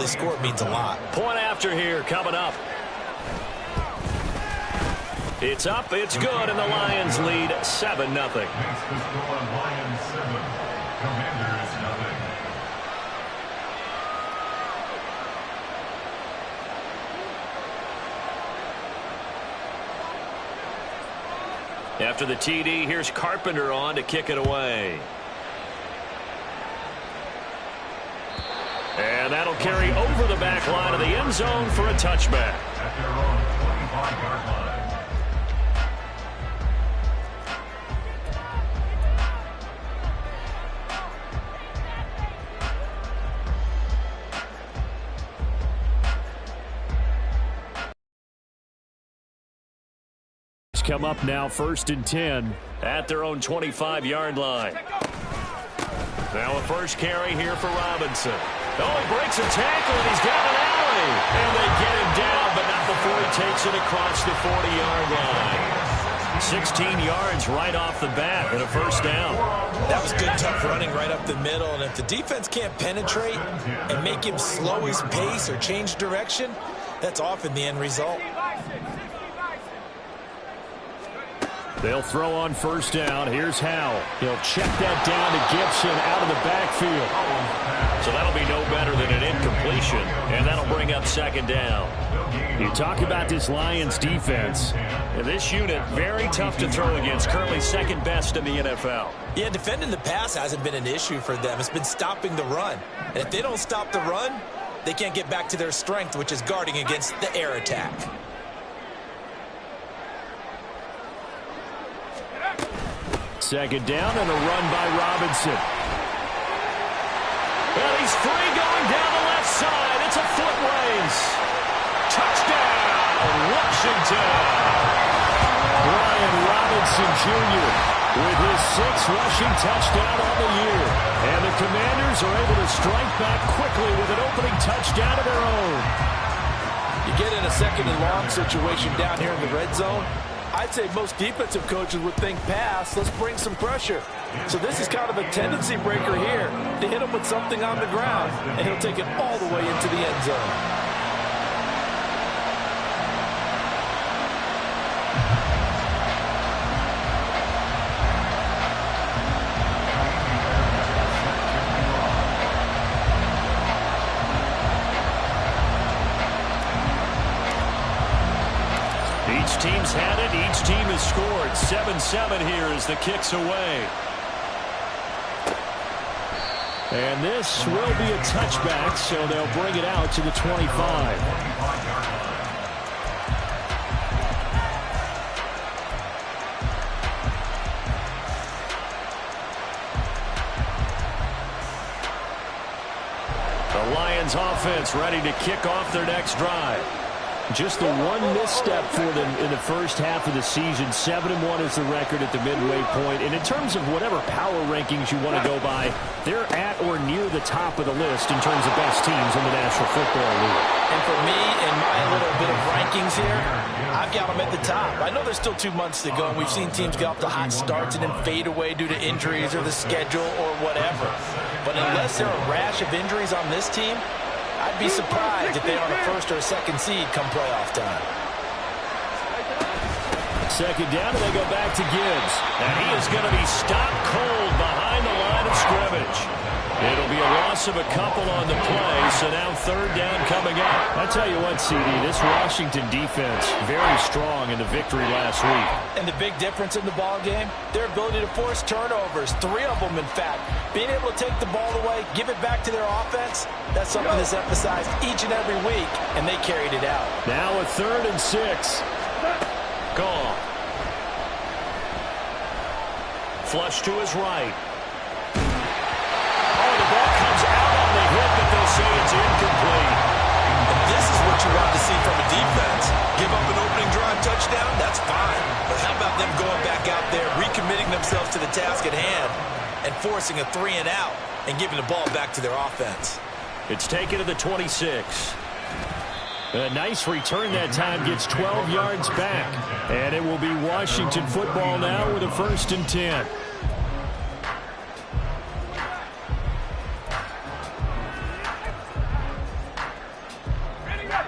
they scored means a lot. Point after here coming up. It's up, it's good, and the Lions lead 7-0. Next to score, Lions 7, Commanders 0. After the TD, here's Carpenter on to kick it away. And that'll carry over the back line of the end zone for a touchback. At their own 25-yard line. Come up now, 1st and 10 at their own 25-yard line. Now a first carry here for Robinson. Oh, he breaks a tackle, and he's got an alley. And they get him down, but not before he takes it across the 40-yard line. 16 yards right off the bat and a first down. That was good, tough running right up the middle. And if the defense can't penetrate and make him slow his pace or change direction, that's often the end result. They'll throw on first down. Here's Howell. He'll check that down to Gibson out of the backfield. So that'll be no better than an incompletion, and that'll bring up 2nd down. You talk about this Lions defense. And this unit, very tough to throw against, currently 2nd best in the NFL. Yeah, defending the pass hasn't been an issue for them. It's been stopping the run. And if they don't stop the run, they can't get back to their strength, which is guarding against the air attack. Second down and a run by Robinson. Well, he's free going down the left side. It's a foot race. Touchdown, Washington. Brian Robinson Jr. with his 6th rushing touchdown on the year. And the Commanders are able to strike back quickly with an opening touchdown of their own. You get in a 2nd and long situation down here in the red zone. I'd say most defensive coaches would think pass, let's bring some pressure. So this is kind of a tendency breaker here to hit him with something on the ground, and he'll take it all the way into the end zone. Each team's had it. Each team has scored. 7-7 here as the kick's away. And this will be a touchback, so they'll bring it out to the 25. The Lions offense ready to kick off their next drive. Just the one misstep for them in the first half of the season. 7-1 is the record at the midway point. And in terms of whatever power rankings you want to go by, they're at or near the top of the list in terms of best teams in the National Football League. And for me, in my little bit of rankings here, I've got them at the top. I know there's still 2 months to go, and we've seen teams get off to hot starts and then fade away due to injuries or the schedule or whatever. But unless there are a rash of injuries on this team, I'd be surprised if they are on a 1st or a 2nd seed come playoff time. 2nd down, and they go back to Gibbs. And he is going to be stopped cold behind the line of scrimmage. It'll be a loss of a couple on the play, so now 3rd down coming up. I tell you what, CD, this Washington defense, very strong in the victory last week. And the big difference in the ball game, their ability to force turnovers, 3 of them, in fact. Being able to take the ball away, give it back to their offense, that's something that's emphasized each and every week, and they carried it out. Now a 3rd and 6. Gone. Flush to his right. Oh, the ball comes out on the hit, but they'll say it's incomplete. And this is what you want to see from a defense. Give up an opening drive touchdown, that's fine. But how about them going back out there, recommitting themselves to the task at hand, and forcing a 3 and out, and giving the ball back to their offense. It's taken to the 26. A nice return that time, gets 12 yards back. And it will be Washington football now with a 1st and 10.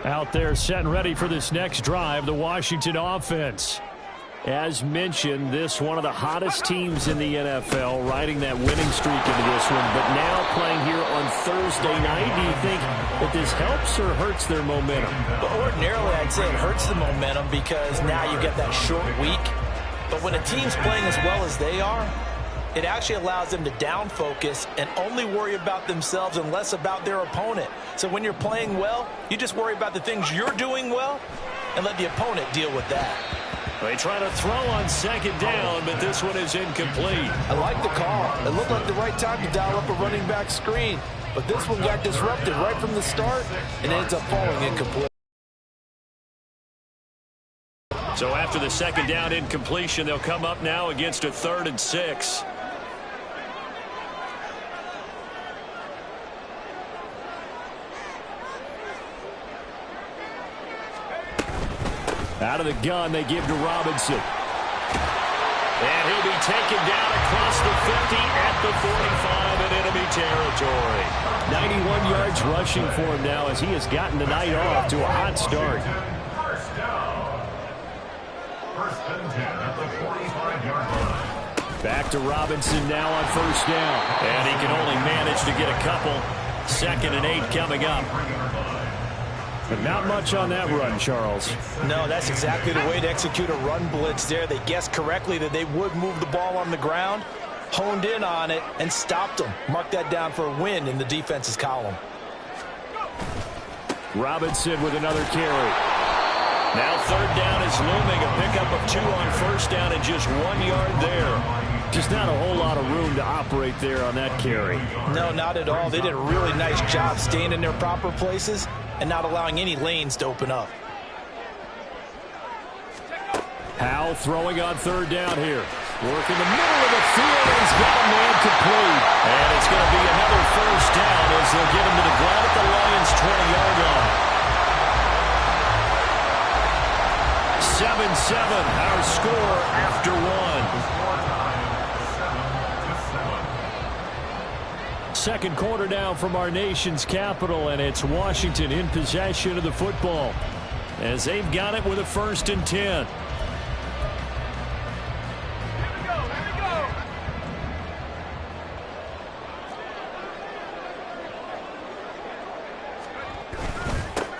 Out there set and ready for this next drive, the Washington offense. As mentioned, this one of the hottest teams in the NFL, riding that winning streak into this one, but now playing here on Thursday night. Do you think that this helps or hurts their momentum? But ordinarily, I'd say it hurts the momentum because now you get that short week. But when a team's playing as well as they are, it actually allows them to down focus and only worry about themselves and less about their opponent. So when you're playing well, you just worry about the things you're doing well and let the opponent deal with that. They try to throw on second down, but this one is incomplete. I like the call. It looked like the right time to dial up a running back screen. But this one got disrupted right from the start and ends up falling incomplete. So after the second down incompletion, they'll come up now against a 3rd and 6. Out of the gun, they give to Robinson. And he'll be taken down across the 50 at the 45 in enemy territory. 91 yards rushing for him now as he has gotten the night off to a hot start. First down. First and 10 at the 45-yard line. Back to Robinson now on first down. And he can only manage to get a couple. 2nd and 8 coming up. But not much on that run, Charles. No, that's exactly the way to execute a run blitz there. They guessed correctly that they would move the ball on the ground, honed in on it, and stopped them. Mark that down for a win in the defense's column. Robinson with another carry. Now 3rd down is looming. A pickup of 2 on first down and just 1 yard there. Just not a whole lot of room to operate there on that carry. No, not at all. They did a really nice job staying in their proper places and not allowing any lanes to open up. Howell throwing on 3rd down here. Work in the middle of the field. He's got a man complete. And it's going to be another first down as they'll get him to the ground at the Lions' 20-yard line. 7-7, our score after 1. Second quarter down from our nation's capital, and it's Washington in possession of the football as they've got it with a 1st and 10.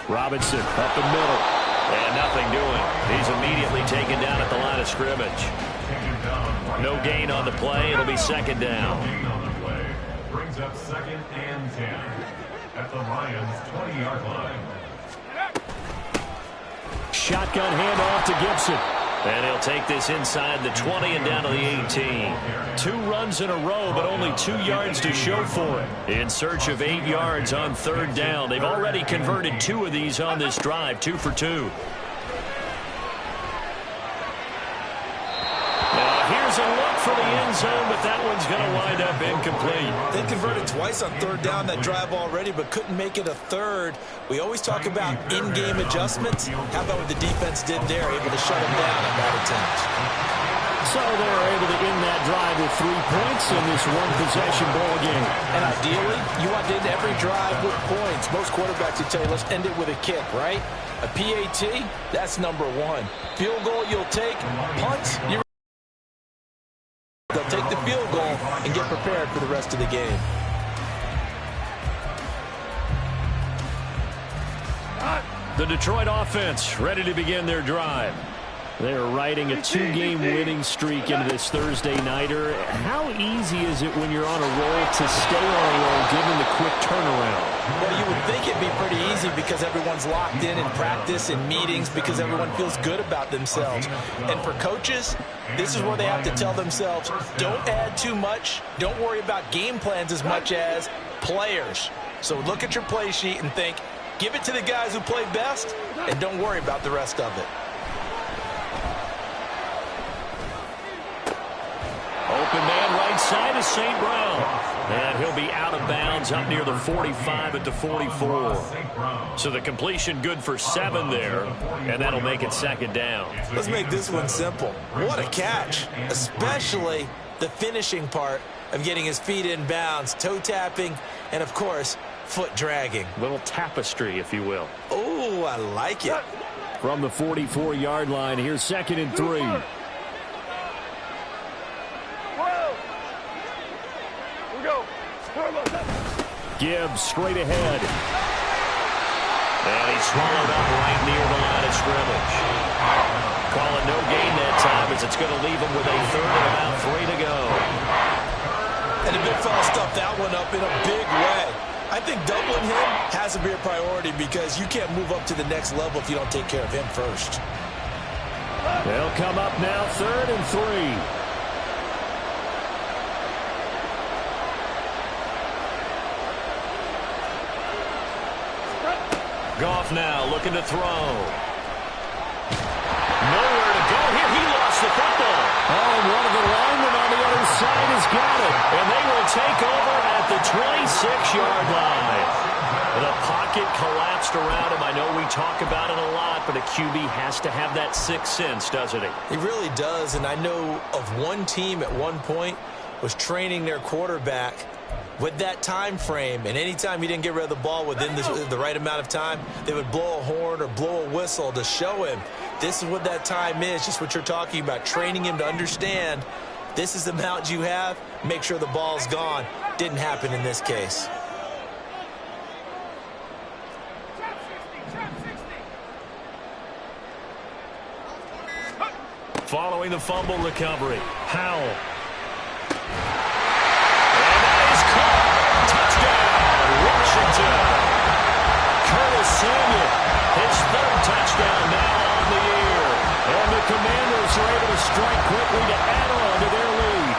Robinson up the middle, and nothing doing. He's immediately taken down at the line of scrimmage. No gain on the play. It'll be 2nd down. Brings up 2nd and 10 at the Lions' 20-yard line. Shotgun handoff to Gibson. And he'll take this inside the 20 and down to the 18. 2 runs in a row, but only 2 yards to show for it. In search of 8 yards on 3rd down. They've already converted 2 of these on this drive, 2 for 2. Here's a look for the end zone, but that one's going to wind up incomplete. They converted twice on 3rd down that drive already, but couldn't make it a 3rd. We always talk about in-game adjustments. How about what the defense did there, able to shut them down on that attempt? So they're able to end that drive with 3 points in this one-possession ball game. And ideally, you want to end every drive with points. Most quarterbacks would tell you, let's end it with a kick, right? A PAT, that's number 1. Field goal you'll take. Punts, they'll take the field goal and get prepared for the rest of the game. The Detroit offense ready to begin their drive. They're riding a 2-game winning streak into this Thursday nighter. How easy is it when you're on a roll to stay on a roll given the quick turnaround? Well, you would think it'd be pretty easy because everyone's locked in practice and meetings because everyone feels good about themselves. And for coaches, this is where they have to tell themselves, don't add too much. Don't worry about game plans as much as players. So look at your play sheet and think, give it to the guys who play best and don't worry about the rest of it. Open man right side is St. Brown. And he'll be out of bounds up near the 45 at the 44. So the completion good for 7 there, and that'll make it 2nd down. Let's make this one simple. What a catch, especially the finishing part of getting his feet in bounds, toe tapping, and of course, foot dragging. Little tapestry, if you will. Oh, I like it. From the 44-yard line, here's 2nd and 3. Gibbs straight ahead. And he's swallowed up right near the line of scrimmage. Calling no gain that time as it's going to leave him with a 3rd and about 3 to go. And the big fella stuffed that one up in a big way. I think doubling him has to be a priority because you can't move up to the next level if you don't take care of him first. They'll come up now 3rd and 3. Goff now looking to throw. Nowhere to go here. He lost the football. Oh, and one of the linemen on the other side has got it. And they will take over at the 26-yard line. The pocket collapsed around him. I know we talk about it a lot, but a QB has to have that sixth sense, doesn't he? He really does, and I know of one team at one point was training their quarterback with that time frame, and anytime he didn't get rid of the ball within the right amount of time, they would blow a horn or blow a whistle to show him this is what that time is, just what you're talking about, training him to understand this is the amount you have, make sure the ball's gone. Didn't happen in this case. Following the fumble recovery, Howell. Curtis Samuel, his 3rd touchdown now on the year. And the Commanders are able to strike quickly to add on to their lead.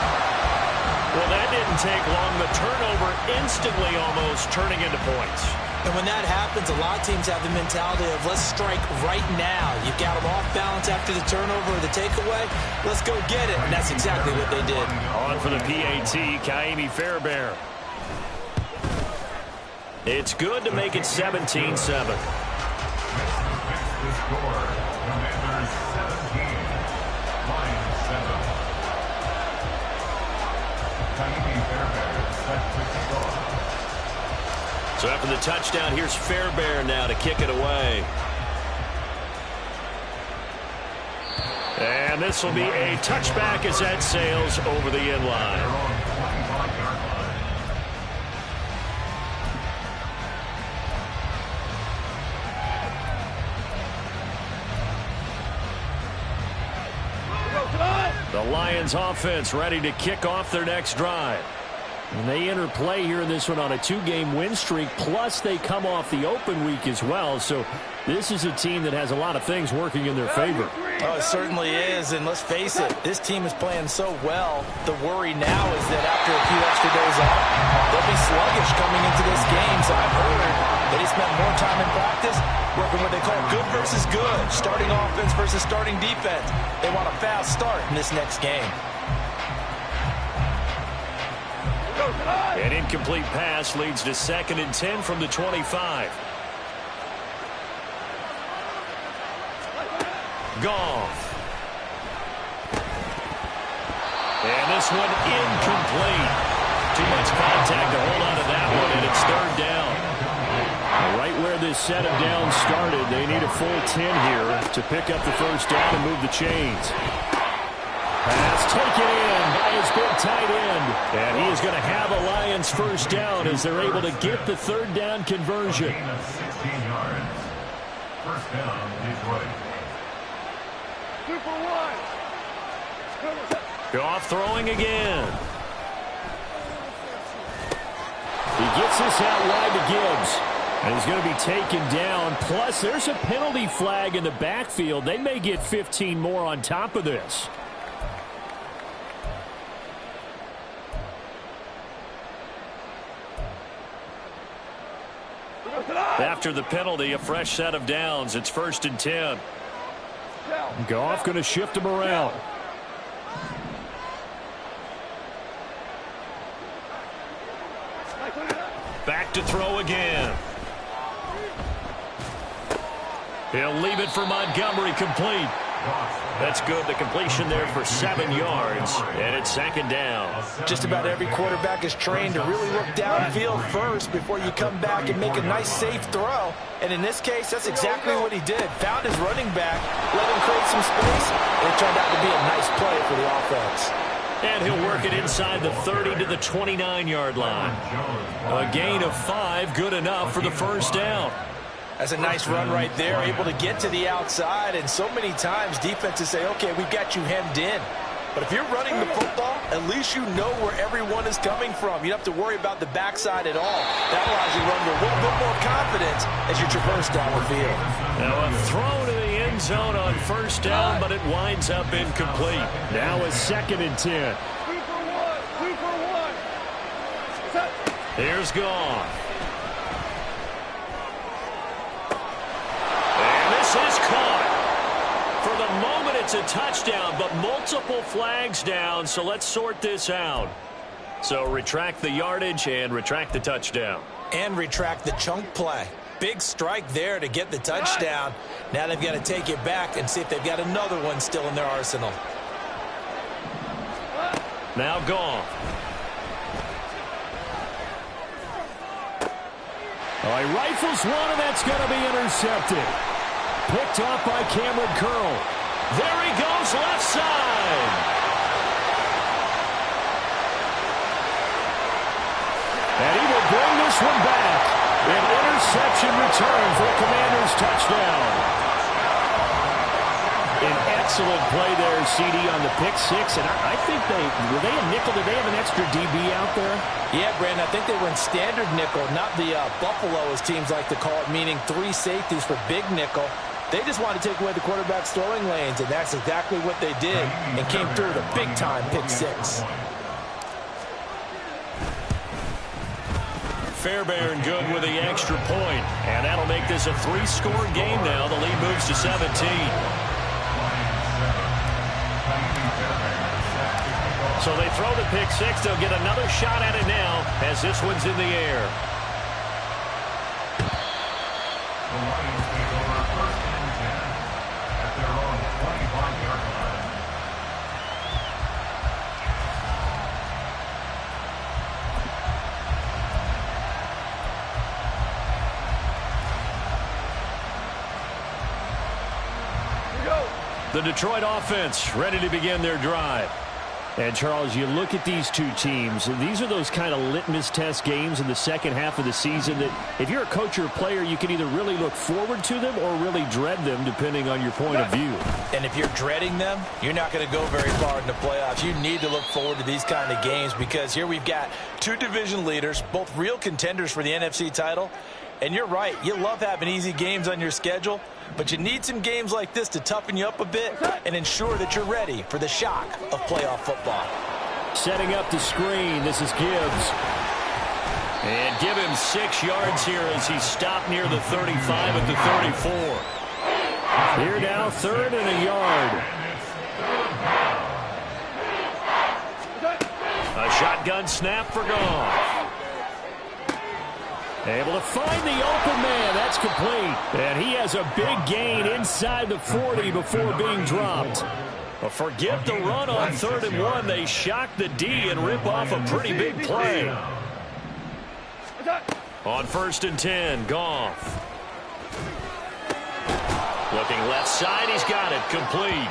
Well, that didn't take long. The turnover instantly almost turning into points. And when that happens, a lot of teams have the mentality of let's strike right now. You've got them off balance after the turnover or the takeaway. Let's go get it. And that's exactly what they did. On for the PAT, Kaimi Fairbairn. It's good to make it 17-7. Next to score, Commanders 17, Lions 7. Kaimi Fairbairn set to kick off. So after the touchdown, here's Fairbairn now to kick it away. And this will be a touchback as that sails over the end line. The Lions offense ready to kick off their next drive. And they enter play here in this one on a 2-game win streak, plus they come off the open week as well. So this is a team that has a lot of things working in their favor. Oh, it certainly is, and let's face it, this team is playing so well. The worry now is that after a few extra days off, they'll be sluggish coming into this game. So I've heard that he spent more time in practice working what they call good versus good, starting offense versus starting defense. They want a fast start in this next game. An incomplete pass leads to 2nd and 10 from the 25. Goff. And this one incomplete. Too much contact to hold on to that one, and it's 3rd down. Right where this set of downs started, they need a full 10 here to pick up the 1st down and move the chains. Pass taken in by his big tight end. And he is going to have a Lions 1st down as they're able to get the 3rd down conversion. 16 yards. 1st down, Detroit. Goff throwing again. He gets this out wide to Gibbs. And he's going to be taken down. Plus, there's a penalty flag in the backfield. They may get 15 more on top of this. After the penalty, a fresh set of downs. It's 1st and 10. Goff going to shift him around. Back to throw again. He'll leave it for Montgomery complete. That's good. The completion there for 7 yards, and it's second down. Just about every quarterback is trained to really look downfield first before you come back and make a nice, safe throw. And in this case, that's exactly what he did. Found his running back, let him create some space, and it turned out to be a nice play for the offense. And he'll work it inside the 30 to the 29-yard line. A gain of 5, good enough for the first down. That's a nice run right there, able to get to the outside. And so many times defenses say, okay, we've got you hemmed in. But if you're running the football, at least you know where everyone is coming from. You don't have to worry about the backside at all. That allows you to run with a little bit more confidence as you traverse down the field. Now a throw to the end zone on first down, but it winds up incomplete. Now a 2nd and 10. 2 for 1. Here's Goff. Is caught. For the moment, it's a touchdown, but multiple flags down, so let's sort this out. So retract the yardage and retract the touchdown. And retract the chunk play. Big strike there to get the touchdown. Now they've got to take it back and see if they've got another one still in their arsenal. Now Goff. Oh, he rifles one, and that's going to be intercepted. Picked off by Cameron Curl. There he goes, left side. And he will bring this one back. An interception return for a Commanders touchdown. An excellent play there, CD, on the pick six. And I think were they a nickel? Did they have an extra DB out there? Yeah, Brandon, I think they went standard nickel, not the Buffalo, as teams like to call it, meaning 3 safeties for big nickel. They just wanted to take away the quarterback's throwing lanes, and that's exactly what they did, and came through with a big-time pick six. Fairbairn good with the extra point, and that'll make this a 3-score game now. The lead moves to 17. So they throw the pick six. They'll get another shot at it now as this one's in the air. The Lions take over 1st and 10 at their own 25-yard line. The Detroit offense ready to begin their drive. And, Charles, you look at these two teams, and these are those kind of litmus test games in the second half of the season that if you're a coach or a player, you can either really look forward to them or really dread them, depending on your point of view. And if you're dreading them, you're not going to go very far in the playoffs. You need to look forward to these kind of games because here we've got 2 division leaders, both real contenders for the NFC title. And you're right, you love having easy games on your schedule, but you need some games like this to toughen you up a bit and ensure that you're ready for the shock of playoff football. Setting up the screen, this is Gibbs. And give him 6 yards here as he stopped near the 35 at the 34. Here now, 3rd and a yard. A shotgun snap for Goff. Able to find the open man. That's complete. And he has a big gain inside the 40 before being dropped. But forget the run on 3rd and 1. They shock the D and rip off a pretty big play. On 1st and 10, Goff. Looking left side, he's got it. Complete.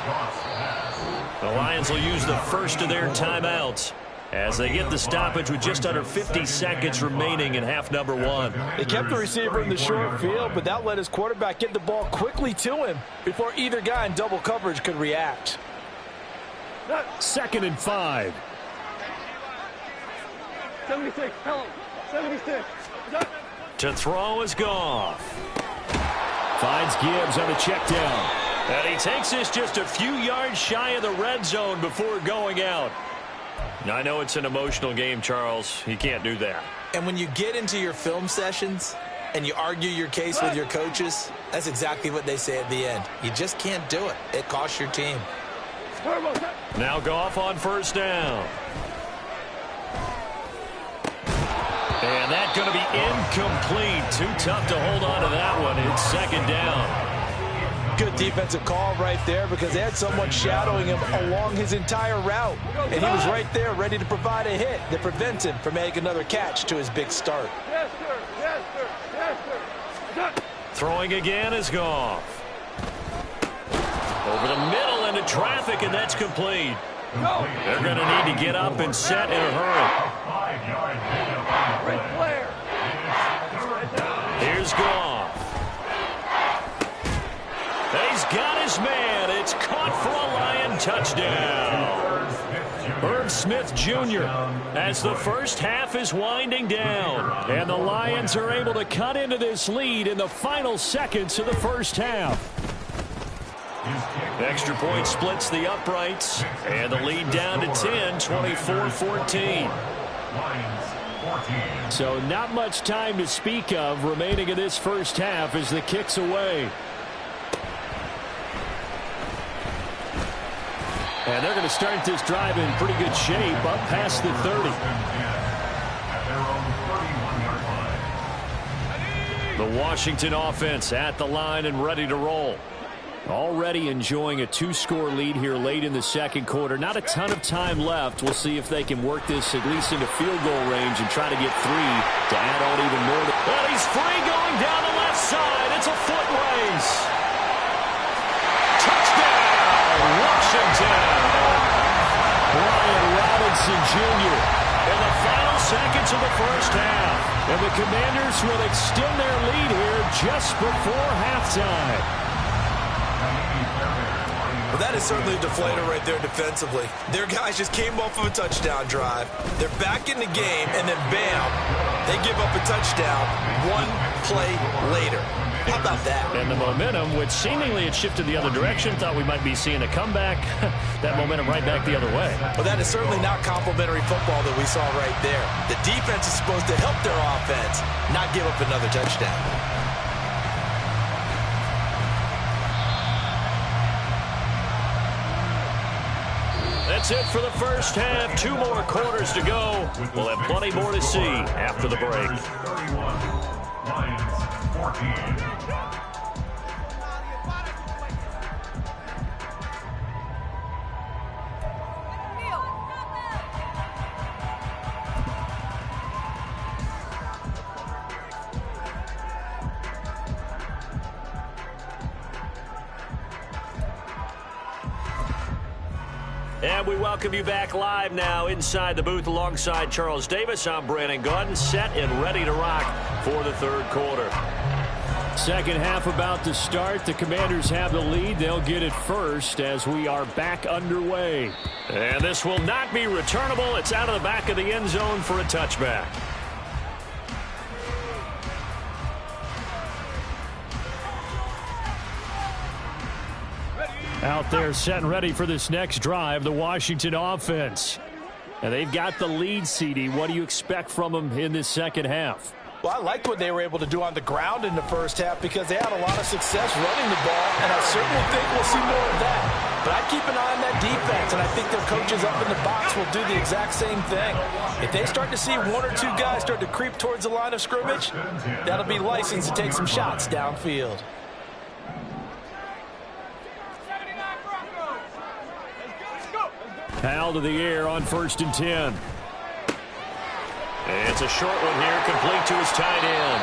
The Lions will use the first of their timeouts as they get the stoppage with just under 50 seconds remaining in half number 1. They kept the receiver in the short field, but that let his quarterback get the ball quickly to him before either guy in double coverage could react. 2nd and 5. 76, tell him. 76. To throw is Goff. Finds Gibbs on the check down. And he takes this just a few yards shy of the red zone before going out. Now, I know it's an emotional game, Charles. You can't do that. And when you get into your film sessions and you argue your case with your coaches, that's exactly what they say at the end. You just can't do it. It costs your team. Now Goff on 1st down. And that's going to be incomplete. Too tough to hold on to that one. It's 2nd down. Good Great defensive call right there because they had someone shadowing him along his entire route. And he was right there ready to provide a hit that prevents him from making another catch to his big start. Yes, sir. Yes, sir. Yes, sir. Throwing again is Goff. Over the middle into traffic, and that's complete. They're going to need to get up and set in a hurry. Red flare. Here's Goff. He's got his man. It's caught for a Lion touchdown. Herb Smith Jr. as the first half is winding down. And the Lions are able to cut into this lead in the final seconds of the first half. Extra point splits the uprights. And the lead down to 10, 24-14. So not much time to speak of remaining in this first half as the kick's away. And they're going to start this drive in pretty good shape up past the 30. The Washington offense at the line and ready to roll. Already enjoying a 2-score lead here late in the second quarter. Not a ton of time left. We'll see if they can work this at least into field goal range and try to get 3 to add on even more. Well, he's free going down the left side. It's a foot race. Touchdown, Washington. Brian Robinson Jr. in the final seconds of the first half. And the Commanders will extend their lead here just before halftime. Well, that is certainly a deflator right there defensively. Their guys just came off of a touchdown drive. They're back in the game, and then bam, they give up a touchdown 1 play later. How about that? And the momentum, which seemingly had shifted the other direction, thought we might be seeing a comeback. That momentum right back the other way. Well, that is certainly not complimentary football that we saw right there. The defense is supposed to help their offense, not give up another touchdown. That's it for the first half. 2 more quarters to go. We'll have plenty more to see after the break. 31, Lions 14. And we welcome you back live now inside the booth alongside Charles Davis. I'm Brandon Gaudin, set and ready to rock for the third quarter. Second half about to start. The Commanders have the lead. They'll get it first as we are back underway. And this will not be returnable. It's out of the back of the end zone for a touchback. Out there set and ready for this next drive, the Washington offense. And they've got the lead, CD. What do you expect from them in this second half? Well, I liked what they were able to do on the ground in the first half because they had a lot of success running the ball, and I certainly think we'll see more of that. But I keep an eye on that defense, and I think their coaches up in the box will do the exact same thing. If they start to see 1 or 2 guys start to creep towards the line of scrimmage, that'll be license to take some shots downfield. Powell to the air on 1st and 10. And it's a short one here, complete to his tight end.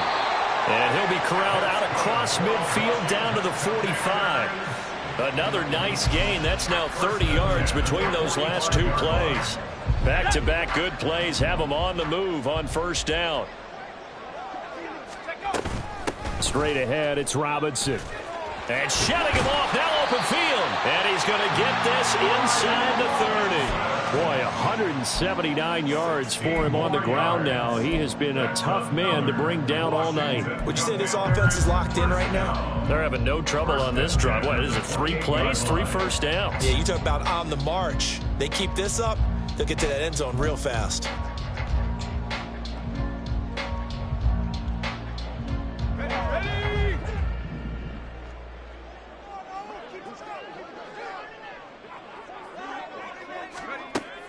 And he'll be corralled out across midfield down to the 45. Another nice gain. That's now 30 yards between those last 2 plays. Back-to-back good plays have them on the move on 1st down. Straight ahead, it's Robinson. And shutting him off, now open field. And he's going to get this inside the 30. Boy, 179 yards for him on the ground now. He has been a tough man to bring down all night. Would you say this offense is locked in right now? They're having no trouble on this drive. What is it, 3 plays, 3 first downs? Yeah, you talk about on the march. They keep this up, they'll get to that end zone real fast.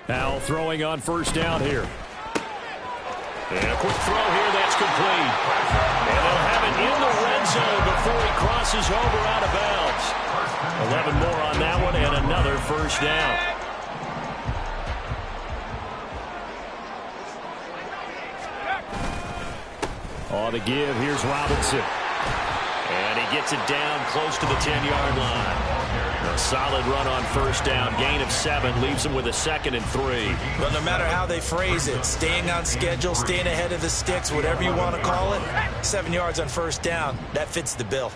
Now throwing on 1st down here. And a quick throw here, that's complete. And they'll have it in the red zone before he crosses over out of bounds. 11 more on that one and another first down. On the give, here's Robinson. And he gets it down close to the 10-yard line. A solid run on first down. Gain of 7 leaves them with a 2nd and 3. Well, no matter how they phrase it, staying on schedule, staying ahead of the sticks, whatever you want to call it, 7 yards on first down, that fits the bill.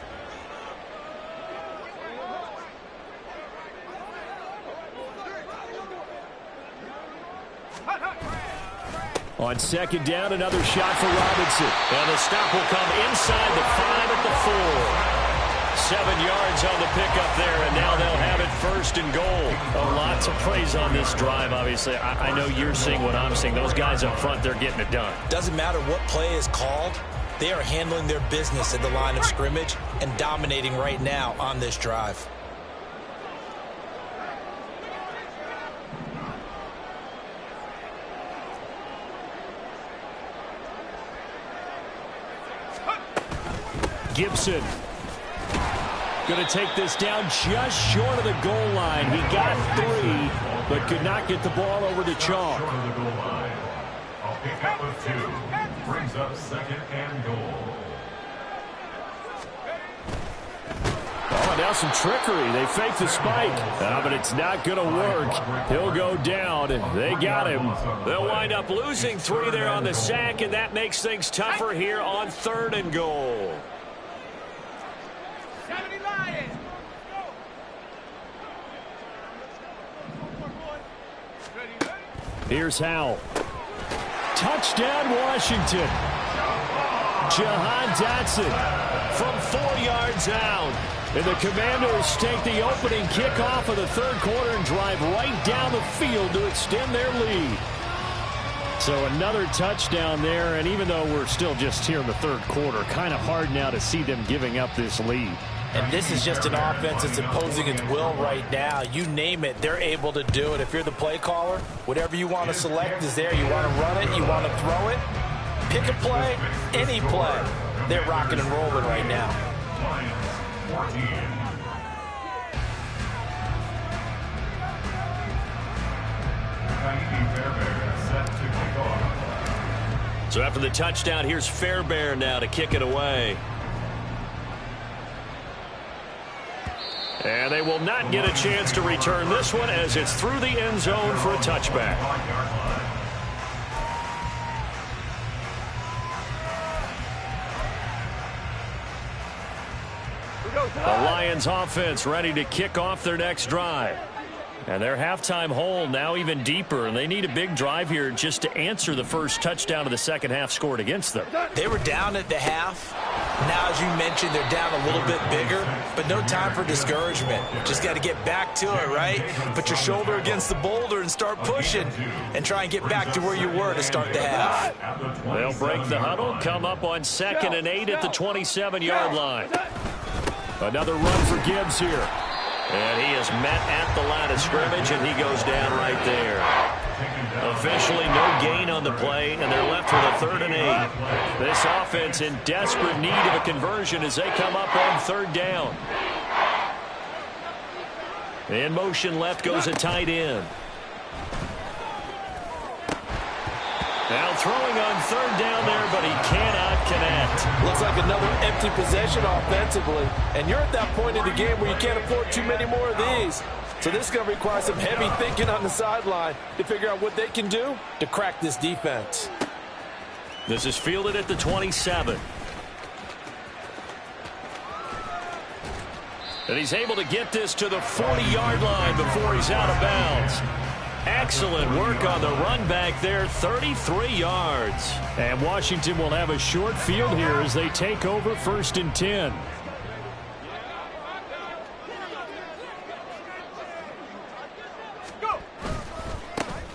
On 2nd down, another shot for Robinson. And the stop will come inside the 5 at the 4. 7 yards on the pickup there, and now they'll have it 1st and goal. Oh, lots of praise on this drive, obviously. I know you're seeing what I'm seeing. Those guys up front, they're getting it done. Doesn't matter what play is called. They are handling their business at the line of scrimmage and dominating right now on this drive. Gibson going to take this down just short of the goal line. He got 3, but could not get the ball over the chalk. Short of the goal line. A pickup of 2 brings up 2nd and goal. Oh, now some trickery. They fake the spike. But it's not going to work. He'll go down. They got him. They'll wind up losing 3 there on the sack, and that makes things tougher here on 3rd and goal. Here's Howell. Touchdown, Washington. Jahan Dotson from 4 yards out. And the Commanders take the opening kickoff of the 3rd quarter and drive right down the field to extend their lead. So another touchdown there, and even though we're still just here in the 3rd quarter, kind of hard now to see them giving up this lead. And this is just an offense that's imposing its will right now. You name it, they're able to do it. If you're the play caller, whatever you want to select is there. You want to run it, you want to throw it, pick a play, any play. They're rocking and rolling right now. Lions 14. Fairbairn set to kick off. So after the touchdown, here's Fairbairn now to kick it away. And they will not get a chance to return this one as it's through the end zone for a touchback. The Lions offense ready to kick off their next drive. And their halftime hole now even deeper, and they need a big drive here just to answer the first touchdown of the second half scored against them. They were down at the half. Now, as you mentioned, they're down a little bit bigger, but no time for discouragement. Just got to get back to it, right? Put your shoulder against the boulder and start pushing and try and get back to where you were to start the half. They'll break the huddle, come up on 2nd and 8 at the 27-yard line. Another run for Gibbs here. And he is met at the line of scrimmage, and he goes down right there. Officially no gain on the play, and they're left with a 3rd and 8. This offense in desperate need of a conversion as they come up on 3rd down. In motion left goes a tight end. Now throwing on 3rd down there, but he cannot connect. Looks like another empty possession offensively. And you're at that point in the game where you can't afford too many more of these. So this is going to require some heavy thinking on the sideline to figure out what they can do to crack this defense. This is fielded at the 27. And he's able to get this to the 40-yard line before he's out of bounds. Excellent work on the run back there, 33 yards. And Washington will have a short field here as they take over 1st and 10.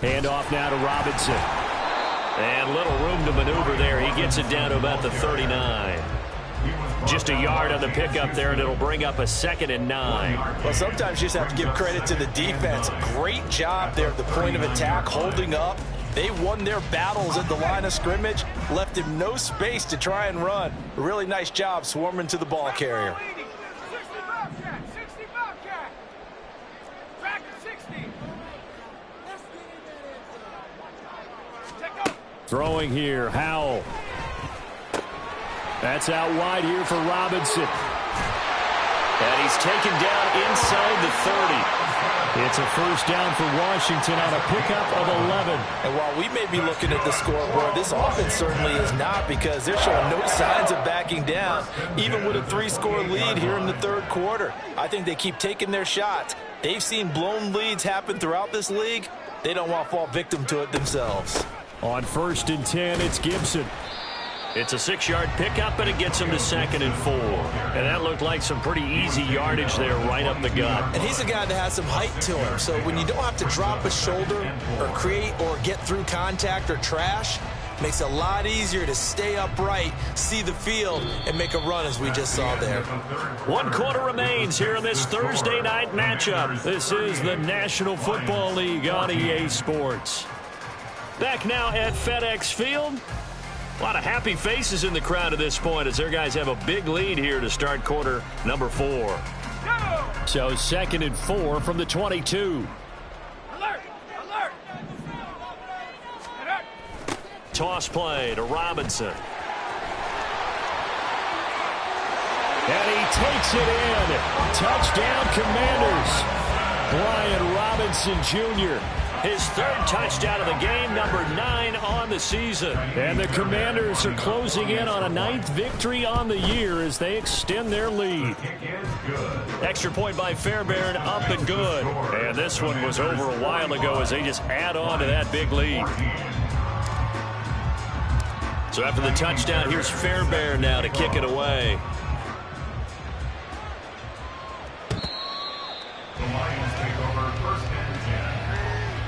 Handoff now to Robinson. And little room to maneuver there. He gets it down to about the 39. Just a yard on the pickup there, and it'll bring up a 2nd and 9. Well, sometimes you just have to give credit to the defense. Great job there at the point of attack, holding up, They won their battles at the line of scrimmage, left him no space to try and run. A really nice job swarming to the ball carrier. 60 Bobcat, 60 Bobcat. Track 60. Check out. Throwing here, Howell. That's out wide here for Robinson. And he's taken down inside the 30. It's a first down for Washington on a pickup of 11. And while we may be looking at the scoreboard, this offense certainly is not, because they're showing no signs of backing down, even with a 3-score lead here in the third quarter. I think they keep taking their shots. They've seen blown leads happen throughout this league. They don't want to fall victim to it themselves. On 1st and 10, it's Gibson. It's a 6-yard pickup, and it gets him to 2nd and 4. And that looked like some pretty easy yardage there right up the gut. And he's a guy that has some height to him. So when you don't have to drop a shoulder or create or get through contact or trash, makes it a lot easier to stay upright, see the field, and make a run as we just saw there. 1 quarter remains here in this Thursday night matchup. This is the National Football League on EA Sports. Back now at FedEx Field. A lot of happy faces in the crowd at this point as their guys have a big lead here to start quarter number 4. So 2nd and 4 from the 22. Alert! Alert! Alert! Toss play to Robinson. And he takes it in. Touchdown, Commanders. Brian Robinson Jr. His 3rd touchdown of the game, number 9 on the season. And the Commanders are closing in on a 9th victory on the year as they extend their lead. Extra point by Fairbairn, up and good. And this one was over a while ago as they just add on to that big lead. So after the touchdown, here's Fairbairn now to kick it away. The Lions take over 1st and 10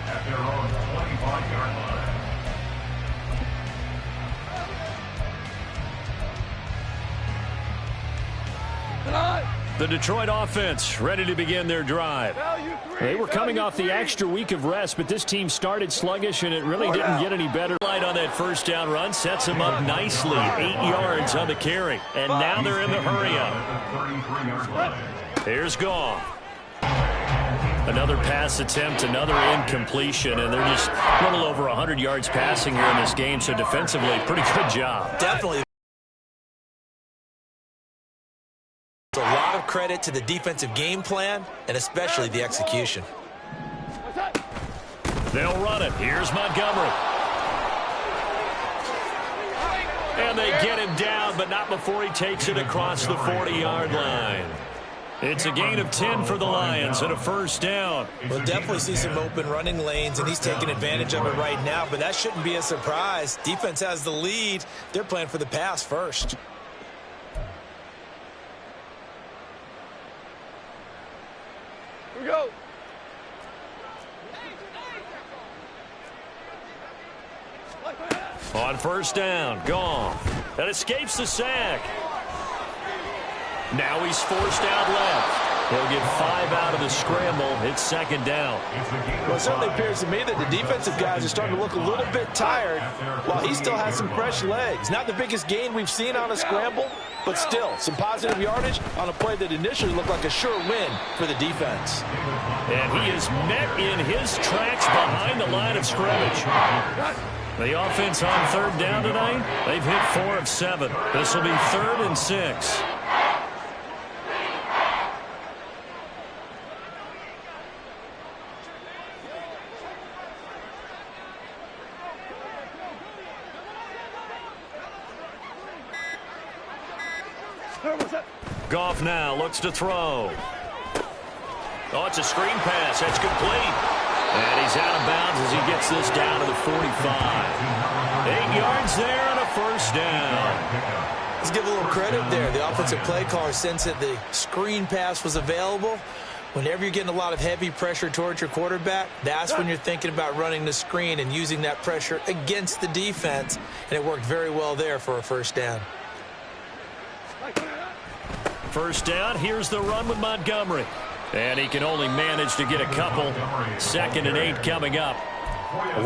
at their own 25-yard line. The Detroit offense ready to begin their drive. They were coming off the extra week of rest, but this team started sluggish, and it really didn't get any better. Light on that first down run sets them up nicely. 8 yards on the carry, and now they're in the hurry-up. Here's Goff. Another pass attempt, another incompletion, and they're just a little over 100 yards passing here in this game, so defensively, pretty good job. Definitely. A lot of credit to the defensive game plan and especially the execution. They'll run it. Here's Montgomery. And they get him down, but not before he takes it across the 40-yard line. It's a gain of 10 for the Lions and a first down. We'll definitely see some open running lanes, and he's taking advantage of it right now, but that shouldn't be a surprise. Defense has the lead. They're playing for the pass first. Here we go. On first down, Goff. That escapes the sack. Now he's forced out left. He'll get 5 out of the scramble. It's 2nd down. Well, it certainly appears to me that the defensive guys are starting to look a little bit tired while he still has some fresh legs. Not the biggest gain we've seen on a scramble, but still some positive yardage on a play that initially looked like a sure win for the defense. And he is met in his tracks behind the line of scrimmage. The offense on 3rd down tonight, they've hit 4 of 7. This will be 3rd and 6. Goff now looks to throw. Oh, it's a screen pass. That's complete. And he's out of bounds as he gets this down to the 45. 8 yards there and a first down. Let's give a little credit there. The offensive play caller sensed that the screen pass was available. Whenever you're getting a lot of heavy pressure towards your quarterback, that's when you're thinking about running the screen and using that pressure against the defense. And it worked very well there for a first down. First down, here's the run with Montgomery. And he can only manage to get a couple. 2nd and 8 coming up.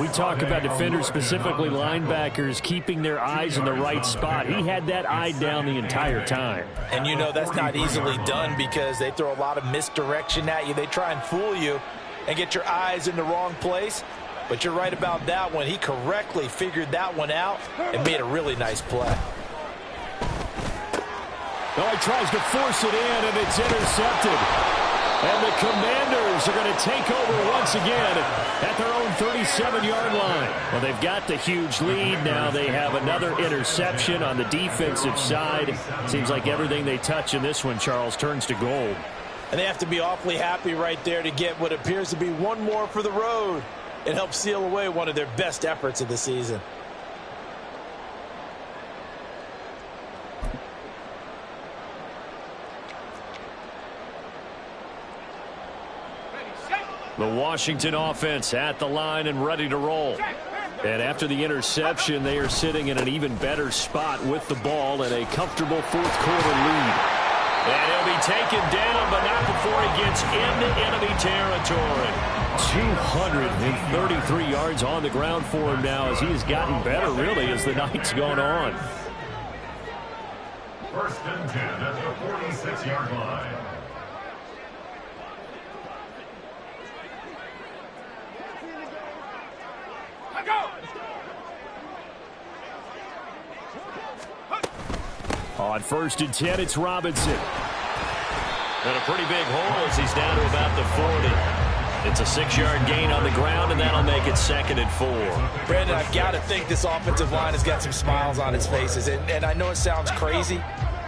We talk about defenders, specifically linebackers, keeping their eyes in the right spot. He had that eye down the entire time. And you know that's not easily done because they throw a lot of misdirection at you. They try and fool you and get your eyes in the wrong place. But you're right about that one. He correctly figured that one out and made a really nice play. Oh, he tries to force it in, and it's intercepted. And the Commanders are going to take over once again at their own 37-yard line. Well, they've got the huge lead. Now they have another interception on the defensive side. Seems like everything they touch in this one, Charles, turns to gold. And they have to be awfully happy right there to get what appears to be one more for the road. It helps seal away one of their best efforts of the season. The Washington offense at the line and ready to roll. And after the interception, they are sitting in an even better spot with the ball and a comfortable fourth-quarter lead. And he'll be taken down, but not before he gets into enemy territory. 233 yards on the ground for him now as he has gotten better, really, as the night's gone on. First and 10 at the 46-yard line. On first and 10, it's Robinson. And a pretty big hole as he's down to about the 40. It's a 6-yard gain on the ground, and that'll make it 2nd and 4. Brandon, I've got to think this offensive line has got some smiles on its faces. And I know it sounds crazy,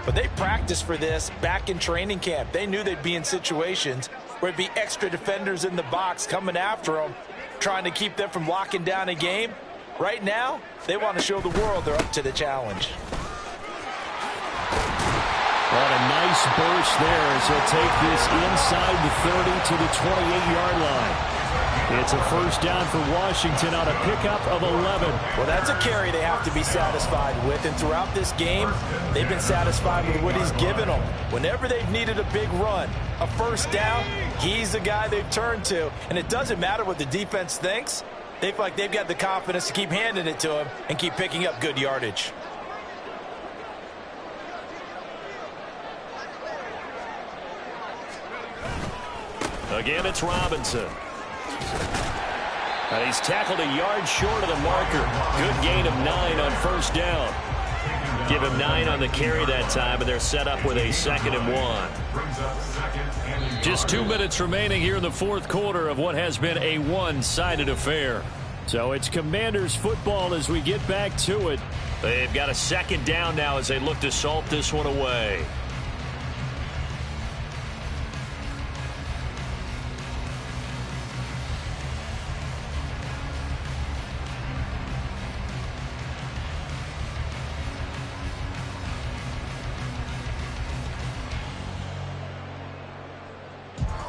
but they practiced for this back in training camp. They knew they'd be in situations where it'd be extra defenders in the box coming after them, trying to keep them from locking down a game. Right now, they want to show the world they're up to the challenge. What a nice burst there as he'll take this inside the 30 to the 28-yard line. It's a first down for Washington on a pickup of 11. Well, that's a carry they have to be satisfied with. And throughout this game, they've been satisfied with what he's given them. Whenever they've needed a big run, a first down, he's the guy they've turned to. And it doesn't matter what the defense thinks. They feel like they've got the confidence to keep handing it to him and keep picking up good yardage. Again, it's Robinson. And he's tackled a yard short of the marker. Good gain of 9 on first down. Give him 9 on the carry that time, and they're set up with a 2nd and 1. Just 2 minutes remaining here in the fourth quarter of what has been a one-sided affair. So it's Commanders football as we get back to it. They've got a 2nd down now as they look to salt this one away.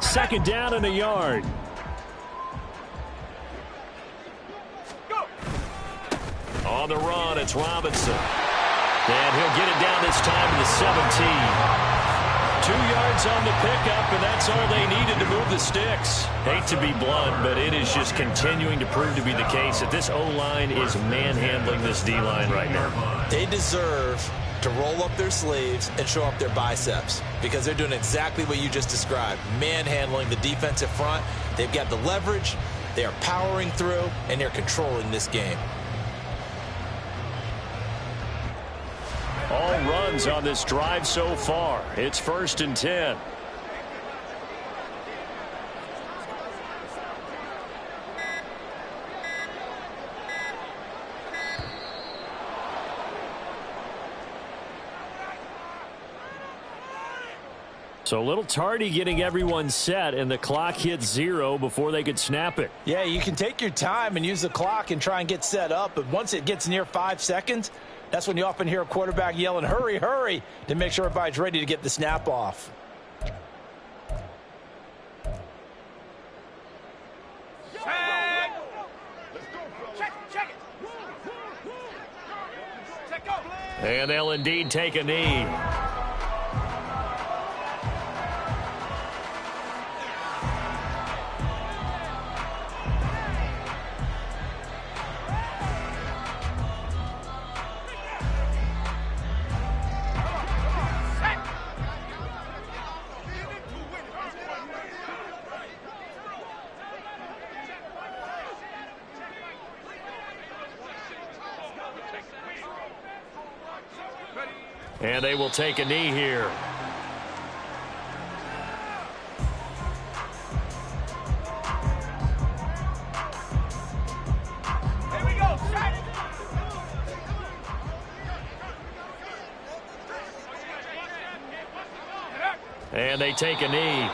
Second down and a yard. On the run, it's Robinson. And he'll get it down this time to the 17. 2 yards on the pickup, and that's all they needed to move the sticks. Hate to be blunt, but it is just continuing to prove to be the case that this O-line is manhandling this D-line right now. They deserve to roll up their sleeves and show up their biceps because they're doing exactly what you just described, manhandling the defensive front. They've got the leverage, they are powering through, and they're controlling this game. All runs on this drive so far. It's 1st and 10. So a little tardy getting everyone set, and the clock hits 0 before they could snap it. Yeah, you can take your time and use the clock and try and get set up, but once it gets near 5 seconds, that's when you often hear a quarterback yelling, hurry, hurry, to make sure everybody's ready to get the snap off. And they'll indeed take a knee. And they will take a knee here. Here we go, set. And they take a knee.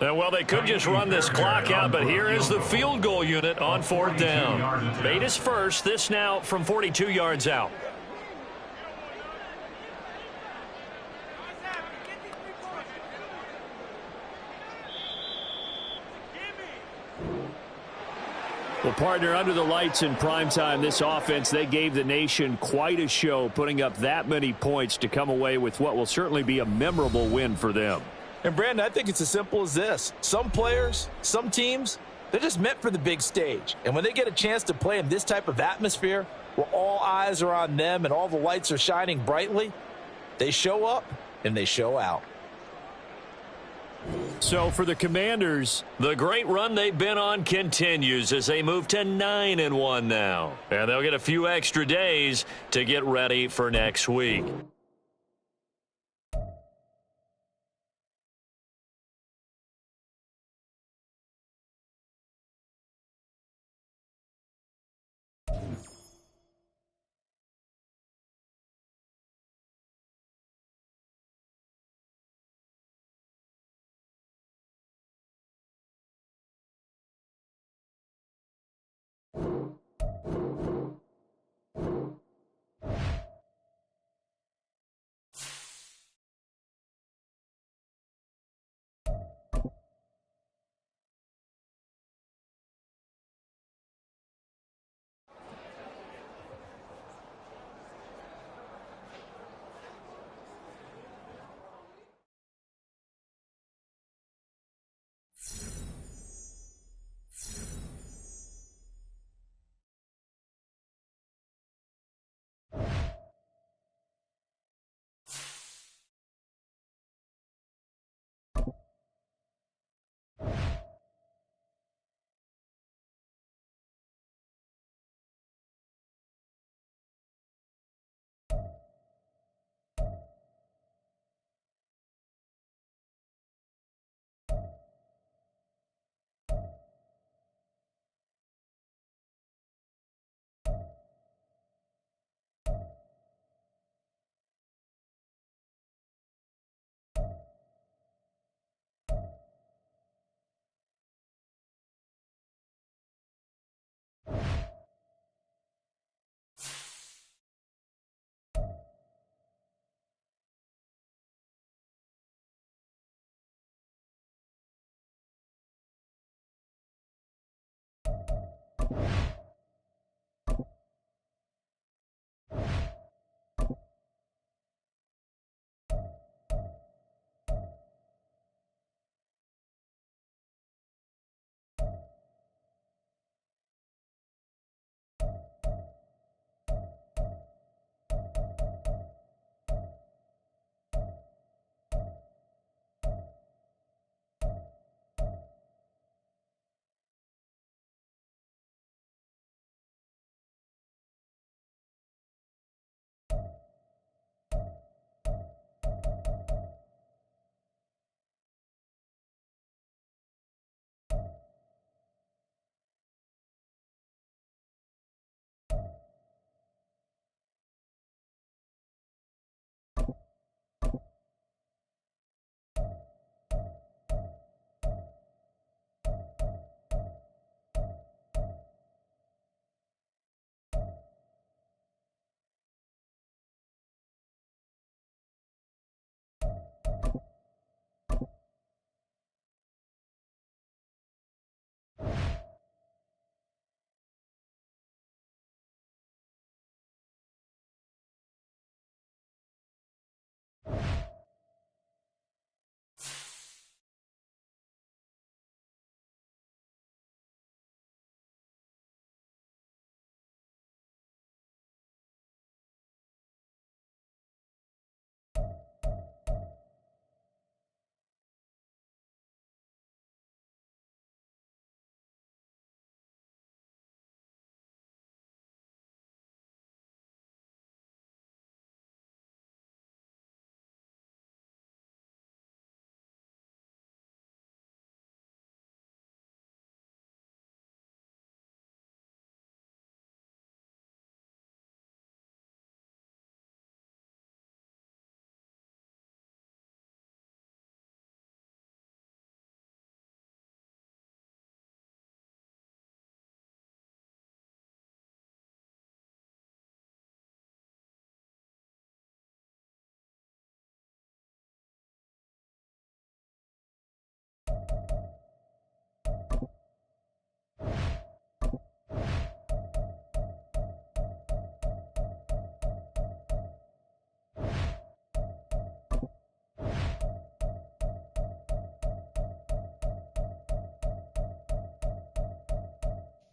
Well, they could just run this clock out, but here is the field goal unit on 4th down. Made his first. This now from 42 yards out. Well, partner, under the lights in primetime, this offense, they gave the nation quite a show, putting up that many points to come away with what will certainly be a memorable win for them. And, Brandon, I think it's as simple as this. Some players, some teams, they're just meant for the big stage. And when they get a chance to play in this type of atmosphere where all eyes are on them and all the lights are shining brightly, they show up and they show out. So for the Commanders, the great run they've been on continues as they move to 9-1 now. And they'll get a few extra days to get ready for next week.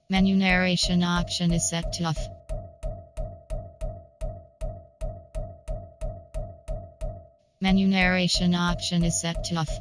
Menu narration option is set to off. Menu narration option is set to off.